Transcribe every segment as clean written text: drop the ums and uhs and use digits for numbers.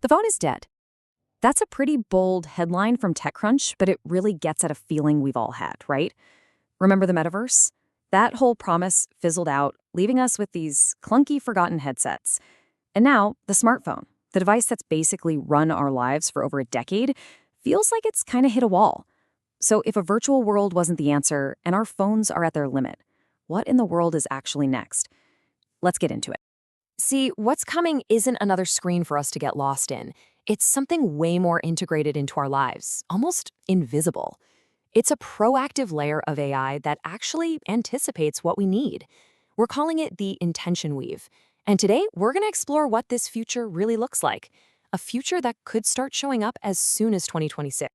The phone is dead. That's a pretty bold headline from TechCrunch, but it really gets at a feeling we've all had, right? Remember the Metaverse? That whole promise fizzled out, leaving us with these clunky, forgotten headsets. And now, the smartphone, the device that's basically run our lives for over a decade, feels like it's kind of hit a wall. So if a virtual world wasn't the answer and our phones are at their limit, what in the world is actually next? Let's get into it. See, what's coming isn't another screen for us to get lost in. It's something way more integrated into our lives, almost invisible. It's a proactive layer of AI that actually anticipates what we need. We're calling it the intention weave. And today, we're going to explore what this future really looks like. A future that could start showing up as soon as 2026.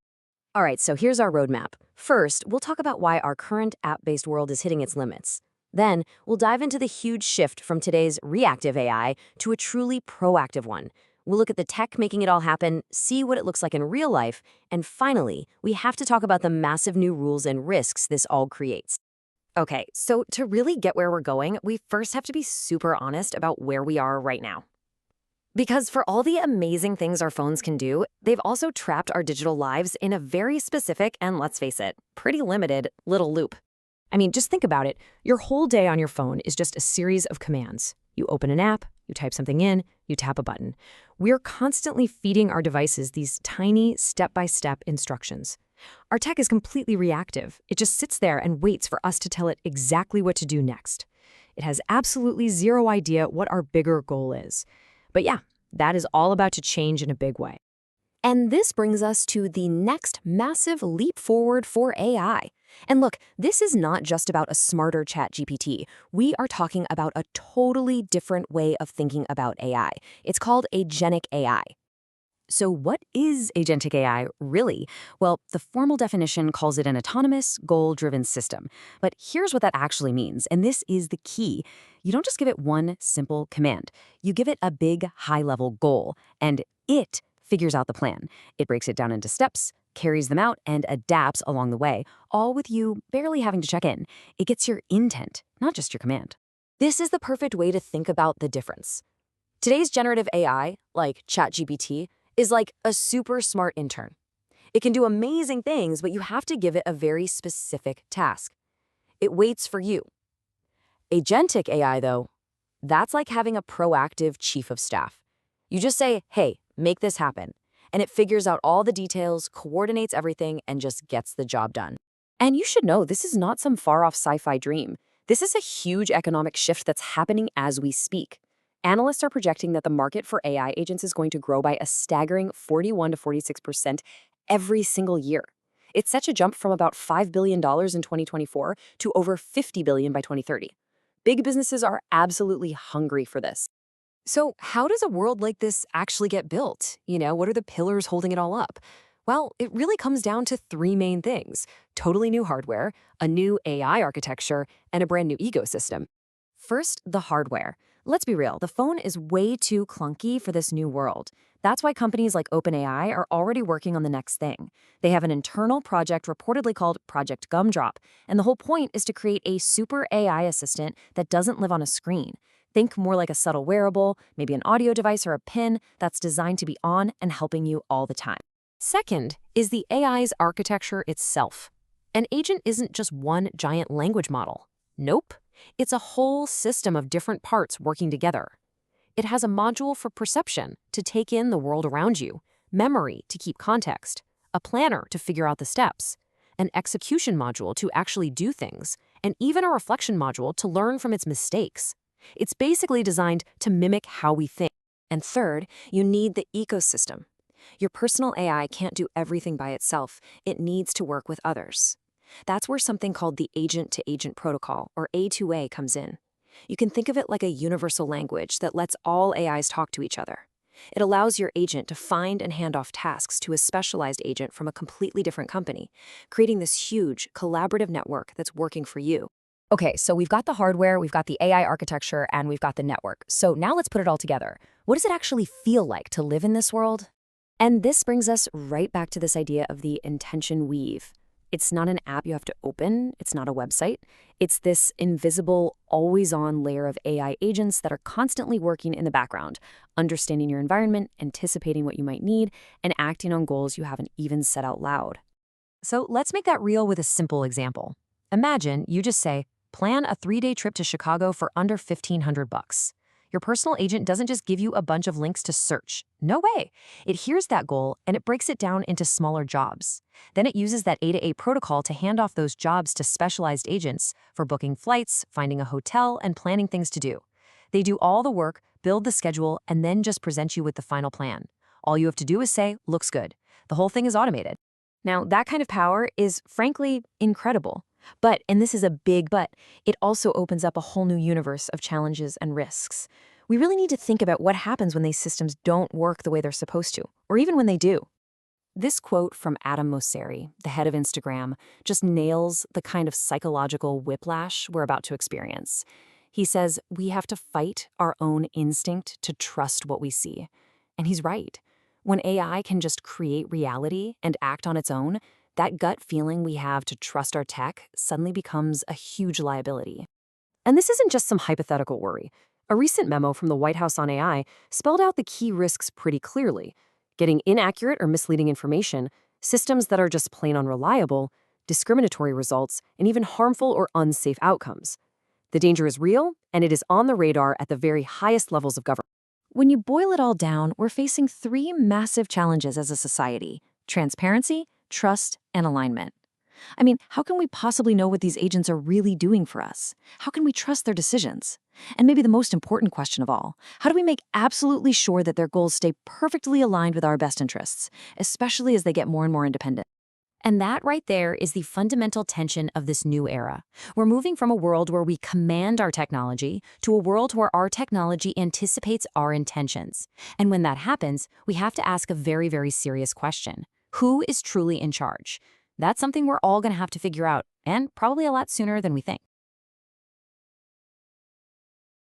All right, so here's our roadmap. First, we'll talk about why our current app-based world is hitting its limits. Then, we'll dive into the huge shift from today's reactive AI to a truly proactive one. We'll look at the tech making it all happen, see what it looks like in real life, and finally, we have to talk about the massive new rules and risks this all creates. Okay, so to really get where we're going, we first have to be super honest about where we are right now. Because for all the amazing things our phones can do, they've also trapped our digital lives in a very specific and, let's face it, pretty limited little loop. I mean, just think about it. Your whole day on your phone is just a series of commands. You open an app, you type something in, you tap a button. We're constantly feeding our devices these tiny step-by-step instructions. Our tech is completely reactive. It just sits there and waits for us to tell it exactly what to do next. It has absolutely zero idea what our bigger goal is. But yeah, that is all about to change in a big way. And this brings us to the next massive leap forward for AI. And look, this is not just about a smarter ChatGPT. We are talking about a totally different way of thinking about AI. It's called agentic AI. So what is agentic AI really? Well, the formal definition calls it an autonomous, goal-driven system. But here's what that actually means, and this is the key. You don't just give it one simple command. You give it a big, high-level goal, and it figures out the plan. It breaks it down into steps, carries them out, and adapts along the way, all with you barely having to check in. It gets your intent, not just your command. This is the perfect way to think about the difference. Today's generative AI, like ChatGPT, is like a super smart intern. It can do amazing things, but you have to give it a very specific task. It waits for you. Agentic AI, though, that's like having a proactive chief of staff. You just say, hey, make this happen, and it figures out all the details, coordinates everything, and just gets the job done. And you should know, this is not some far-off sci-fi dream. This is a huge economic shift that's happening as we speak. Analysts are projecting that the market for AI agents is going to grow by a staggering 41 to 46% every single year. It's such a jump from about $5 billion in 2024 to over $50 billion by 2030. Big businesses are absolutely hungry for this. So how does a world like this actually get built? What are the pillars holding it all up? Well, it really comes down to three main things: totally new hardware, a new AI architecture, and a brand new ecosystem. First, the hardware. Let's be real, the phone is way too clunky for this new world. That's why companies like OpenAI are already working on the next thing. They have an internal project reportedly called Project Gumdrop, and the whole point is to create a super AI assistant that doesn't live on a screen. Think more like a subtle wearable, maybe an audio device or a pin that's designed to be on and helping you all the time. Second is the AI's architecture itself. An agent isn't just one giant language model. Nope. It's a whole system of different parts working together. It has a module for perception to take in the world around you, memory to keep context, a planner to figure out the steps, an execution module to actually do things, and even a reflection module to learn from its mistakes. It's basically designed to mimic how we think. And third, you need the ecosystem. Your personal AI can't do everything by itself. It needs to work with others. That's where something called the agent-to-agent protocol, or A2A, comes in. You can think of it like a universal language that lets all AIs talk to each other. It allows your agent to find and hand off tasks to a specialized agent from a completely different company, creating this huge, collaborative network that's working for you. Okay, so we've got the hardware, we've got the AI architecture, and we've got the network. So now let's put it all together. What does it actually feel like to live in this world? And this brings us right back to this idea of the intention weave. It's not an app you have to open. It's not a website. It's this invisible, always-on layer of AI agents that are constantly working in the background, understanding your environment, anticipating what you might need, and acting on goals you haven't even said out loud. So let's make that real with a simple example. Imagine you just say, plan a 3-day trip to Chicago for under 1,500 bucks. Your personal agent doesn't just give you a bunch of links to search. No way. It hears that goal and it breaks it down into smaller jobs. Then it uses that A to A protocol to hand off those jobs to specialized agents for booking flights, finding a hotel, and planning things to do. They do all the work, build the schedule, and then just present you with the final plan. All you have to do is say, looks good. The whole thing is automated. Now, that kind of power is, frankly, incredible. But, and this is a big but, it also opens up a whole new universe of challenges and risks. We really need to think about what happens when these systems don't work the way they're supposed to, or even when they do. This quote from Adam Mosseri, the head of Instagram, just nails the kind of psychological whiplash we're about to experience. He says, we have to fight our own instinct to trust what we see. And he's right. When AI can just create reality and act on its own, that gut feeling we have to trust our tech suddenly becomes a huge liability. And this isn't just some hypothetical worry. A recent memo from the White House on AI spelled out the key risks pretty clearly: getting inaccurate or misleading information, systems that are just plain unreliable, discriminatory results, and even harmful or unsafe outcomes. The danger is real, and it is on the radar at the very highest levels of government. When you boil it all down, we're facing three massive challenges as a society: transparency, trust, and alignment. I mean, how can we possibly know what these agents are really doing for us? How can we trust their decisions? And maybe the most important question of all, how do we make absolutely sure that their goals stay perfectly aligned with our best interests, especially as they get more and more independent? And that right there is the fundamental tension of this new era. We're moving from a world where we command our technology to a world where our technology anticipates our intentions. And when that happens, we have to ask a very, very serious question. Who is truly in charge? That's something we're all going to have to figure out, and probably a lot sooner than we think.